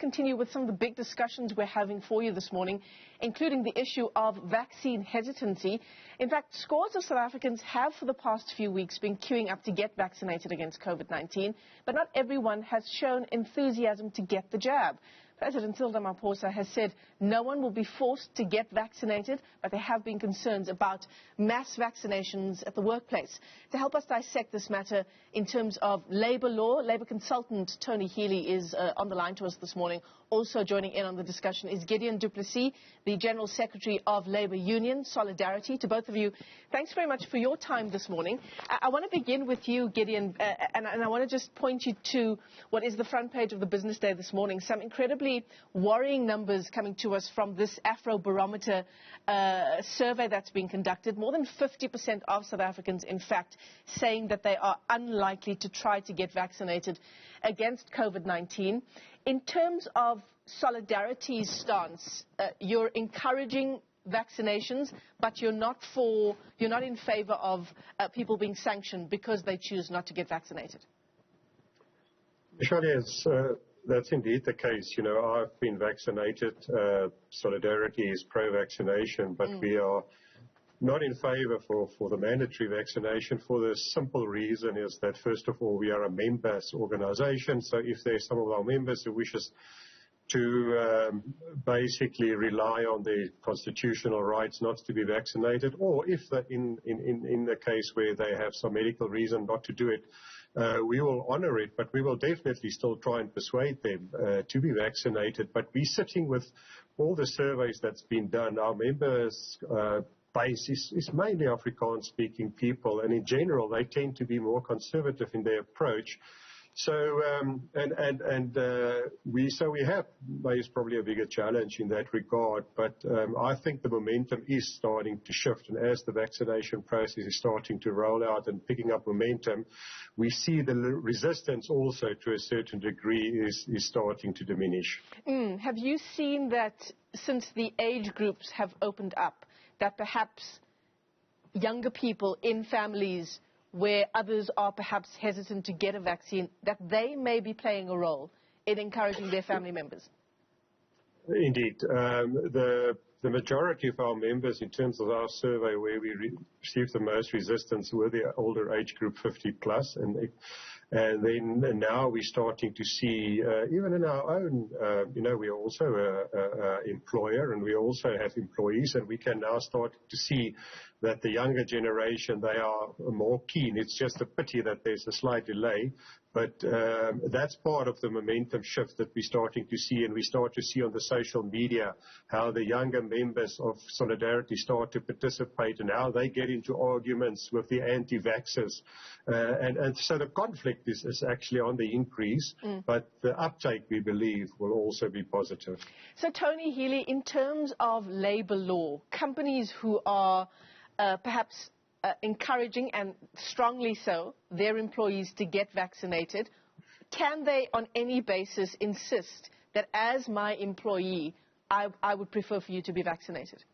continue with some of the big discussions we're having for you this morning, including the issue of vaccine hesitancy. In fact, scores of South Africans have for the past few weeks been queuing up to get vaccinated against COVID-19, but not everyone has shown enthusiasm to get the jab. President Cyril Ramaphosa has said no one will be forced to get vaccinated, but there have been concerns about mass vaccinations at the workplace. To help us dissect this matter in terms of labour law, Labour consultant Tony Healy is on the line to us this morning. Also joining in on the discussion is Gideon, the General Secretary of Labour Union Solidarity. To both of you, thanks very much for your time this morning. I want to begin with you, Gideon, and I want to just point you to what is the front page of the Business Day this morning. Some incredibly worrying numbers coming to us from this Afrobarometer survey that's been conducted. More than 50% of South Africans, in fact, saying that they are unlikely to try to get vaccinated against COVID-19. In terms of Solidarity's stance, you're encouraging vaccinations, but you're not in favor of people being sanctioned because they choose not to get vaccinated. Michelle, yes, that's indeed the case. You know, I've been vaccinated. Solidarity is pro-vaccination, but we are not in favor for the mandatory vaccination for the simple reason is that, first of all, we are a members organization. So if there's some of our members who wishes to basically rely on their constitutional rights not to be vaccinated, or if in the case where they have some medical reason not to do it, we will honor it, but we will definitely still try and persuade them to be vaccinated. But we're sitting with all the surveys that's been done. Our members' base is mainly Afrikaans-speaking people, and in general, they tend to be more conservative in their approach. So, we have faced probably a bigger challenge in that regard, but I think the momentum is starting to shift, and as the vaccination process is starting to roll out and picking up momentum, we see the resistance also to a certain degree is starting to diminish. Have you seen that since the age groups have opened up, that perhaps younger people in families where others are perhaps hesitant to get a vaccine, that they may be playing a role in encouraging their family members? Indeed. The majority of our members, in terms of our survey, where we received the most resistance, were the older age group 50 plus. And then now we're starting to see, even in our own, we are also an employer and we also have employees, and we can now start to see that the younger generation, they are more keen. It's just a pity that there's a slight delay, but that's part of the momentum shift that we're starting to see, and we start to see on the social media how the younger members of Solidarity start to participate and how they get into arguments with the anti-vaxxers. And so the conflict is actually on the increase, but the uptake, we believe, will also be positive. So, Tony Healy, in terms of labour law, companies who are perhaps encouraging, and strongly so, their employees to get vaccinated, can they on any basis insist that as my employee, I would prefer for you to be vaccinated?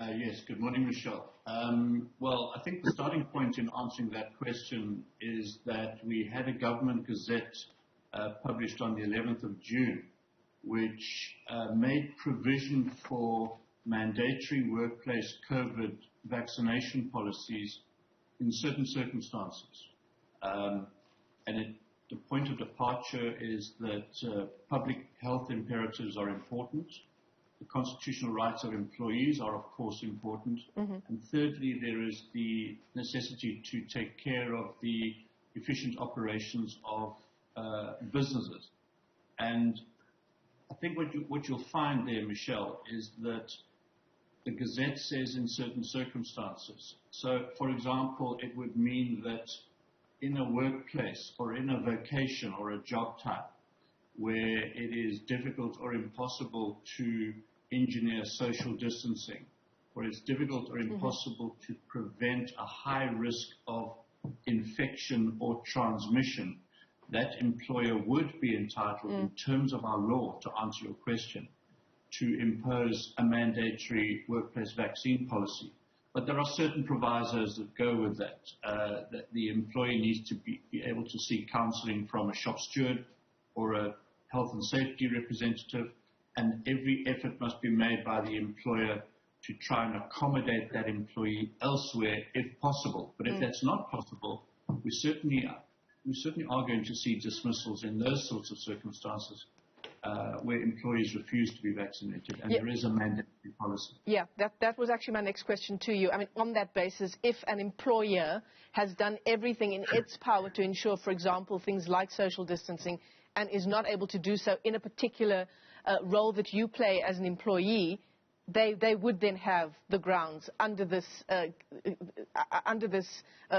Yes, good morning, Michelle. Well, I think the starting point in answering that question is that we had a government gazette published on the 11th of June, which made provision for mandatory workplace COVID vaccination policies in certain circumstances. The point of departure is that public health imperatives are important. The constitutional rights of employees are, of course, important. And thirdly, there is the necessity to take care of the efficient operations of businesses. And I think what you'll find there, Michelle, is that the Gazette says in certain circumstances. So, for example, it would mean that in a workplace or in a vocation or a job type where it is difficult or impossible to engineer social distancing, or it's difficult or impossible to prevent a high risk of infection or transmission, that employer would be entitled, in terms of our law, to answer your question, to impose a mandatory workplace vaccine policy. But there are certain provisos that go with that, that the employee needs to be able to seek counseling from a shop steward or a health and safety representative, and every effort must be made by the employer to try and accommodate that employee elsewhere if possible. But if that's not possible, we certainly are going to see dismissals in those sorts of circumstances where employees refuse to be vaccinated, and there is a mandatory policy. Yeah, that was actually my next question to you. I mean, on that basis, if an employer has done everything in its power to ensure, for example, things like social distancing, and is not able to do so in a particular role that you play as an employee, they would then have the grounds under this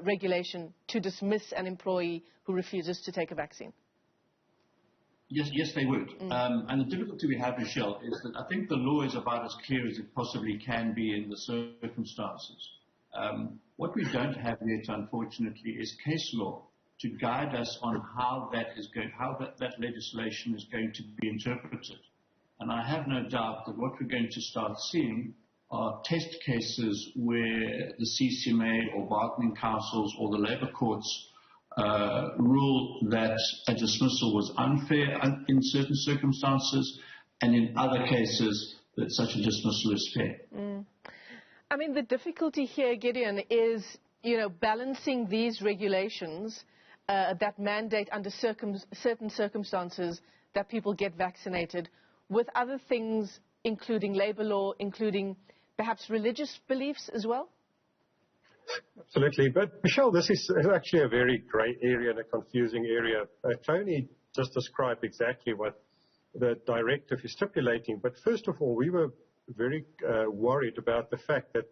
regulation to dismiss an employee who refuses to take a vaccine. Yes, they would. And the difficulty we have, Michelle, is that I think the law is about as clear as it possibly can be in the circumstances. What we don't have yet, unfortunately, is case law to guide us on how that legislation is going to be interpreted. And I have no doubt that what we're going to start seeing are test cases where the CCMA or bargaining councils or the labour courts rule that a dismissal was unfair in certain circumstances, and in other cases that such a dismissal is fair. I mean, the difficulty here, Gideon, is, balancing these regulations that mandate under certain circumstances that people get vaccinated with other things, including labour law, including perhaps religious beliefs as well? Absolutely. But, Michelle, this is actually a very grey area and a confusing area. Tony just described exactly what the directive is stipulating. But first of all, we were very worried about the fact that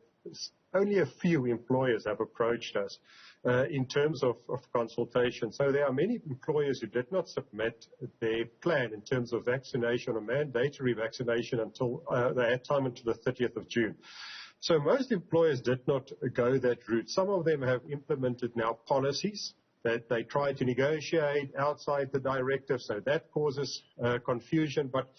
only a few employers have approached us in terms of consultation. So there are many employers who did not submit their plan in terms of vaccination or mandatory vaccination until they had time until the 30th of June. So most employers did not go that route. Some of them have implemented now policies that they try to negotiate outside the directive, so that causes confusion. But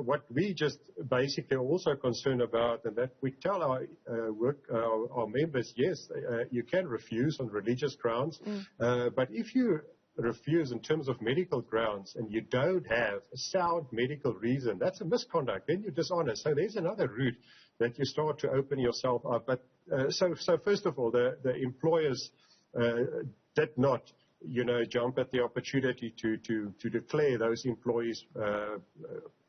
what we just basically are also concerned about, and that we tell our members, yes, you can refuse on religious grounds, but if you refuse in terms of medical grounds and you don't have a sound medical reason, that's a misconduct. Then you're dishonest. So there's another route that you start to open yourself up. But so first of all, the employers did not, jump at the opportunity to declare those employees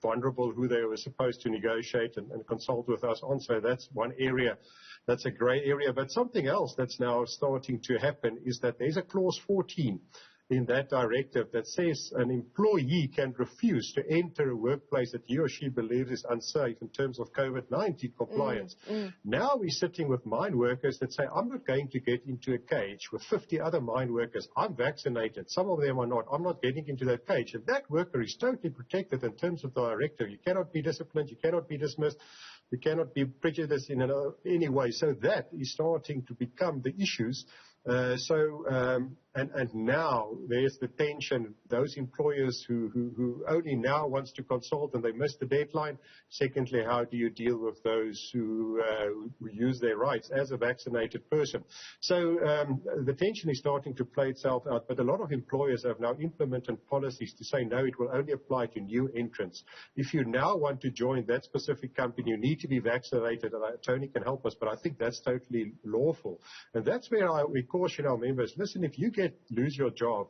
vulnerable, who they were supposed to negotiate and consult with us on. So that's one area. That's a grey area. But something else that's now starting to happen is that there's a clause 14 in that directive that says an employee can refuse to enter a workplace that he or she believes is unsafe in terms of COVID-19 compliance. Now we're sitting with mine workers that say, I'm not going to get into a cage with 50 other mine workers. I'm vaccinated. Some of them are not. I'm not getting into that cage. And that worker is totally protected in terms of the directive. You cannot be disciplined. You cannot be dismissed. You cannot be prejudiced in any way. So that is starting to become the issues. And now there's the tension, those employers who only now wants to consult and they missed the deadline. Secondly, how do you deal with those who use their rights as a vaccinated person? So the tension is starting to play itself out, but a lot of employers have now implemented policies to say, no, it will only apply to new entrants. If you now want to join that specific company, you need to be vaccinated, and Tony can help us, but I think that's totally lawful. And that's where we caution our members, listen, if you lose your job,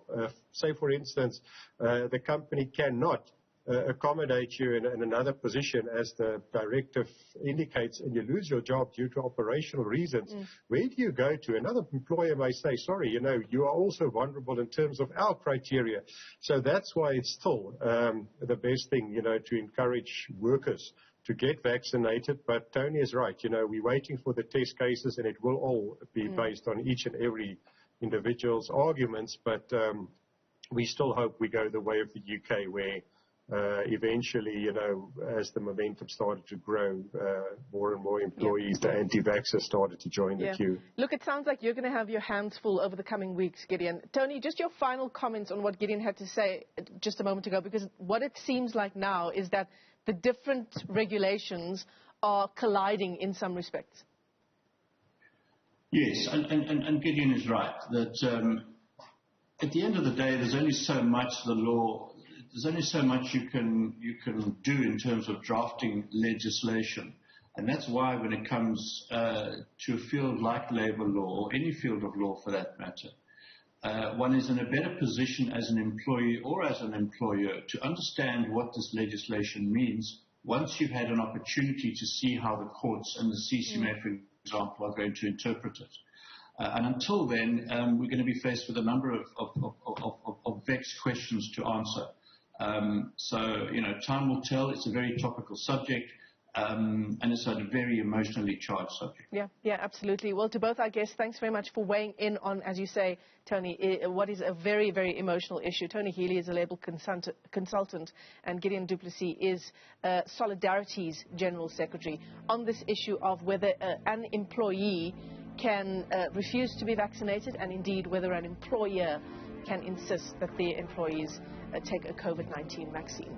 say for instance, the company cannot accommodate you in another position as the directive indicates, and you lose your job due to operational reasons, where do you go to? Another employer may say, sorry, you are also vulnerable in terms of our criteria. So that's why it's still the best thing, to encourage workers to get vaccinated. But Tony is right. We're waiting for the test cases, and it will all be based on each and every individual's arguments. But we still hope we go the way of the UK, where eventually, as the momentum started to grow, more and more employees, the anti-vaxxers, started to join the queue. Look, it sounds like you're going to have your hands full over the coming weeks, Gideon. Tony, just your final comments on what Gideon had to say just a moment ago, because what it seems like now is that the different regulations are colliding in some respects. Yes, and Gideon is right, that at the end of the day, there's only so much the law, there's only so much you can do in terms of drafting legislation. And that's why when it comes to a field like labour law, or any field of law for that matter, one is in a better position as an employee or as an employer to understand what this legislation means once you've had an opportunity to see how the courts and the CCMA, for example, are going to interpret it. And until then, we're going to be faced with a number of vexed questions to answer. So, time will tell. It's a very topical subject. And it's a very emotionally charged subject. Yeah, absolutely. Well, to both our guests, thanks very much for weighing in on, as you say, Tony, what is a very, very emotional issue. Tony Healy is a label consultant, and Gideon du Plessis is Solidarity's General Secretary, on this issue of whether an employee can refuse to be vaccinated, and indeed whether an employer can insist that their employees take a COVID-19 vaccine.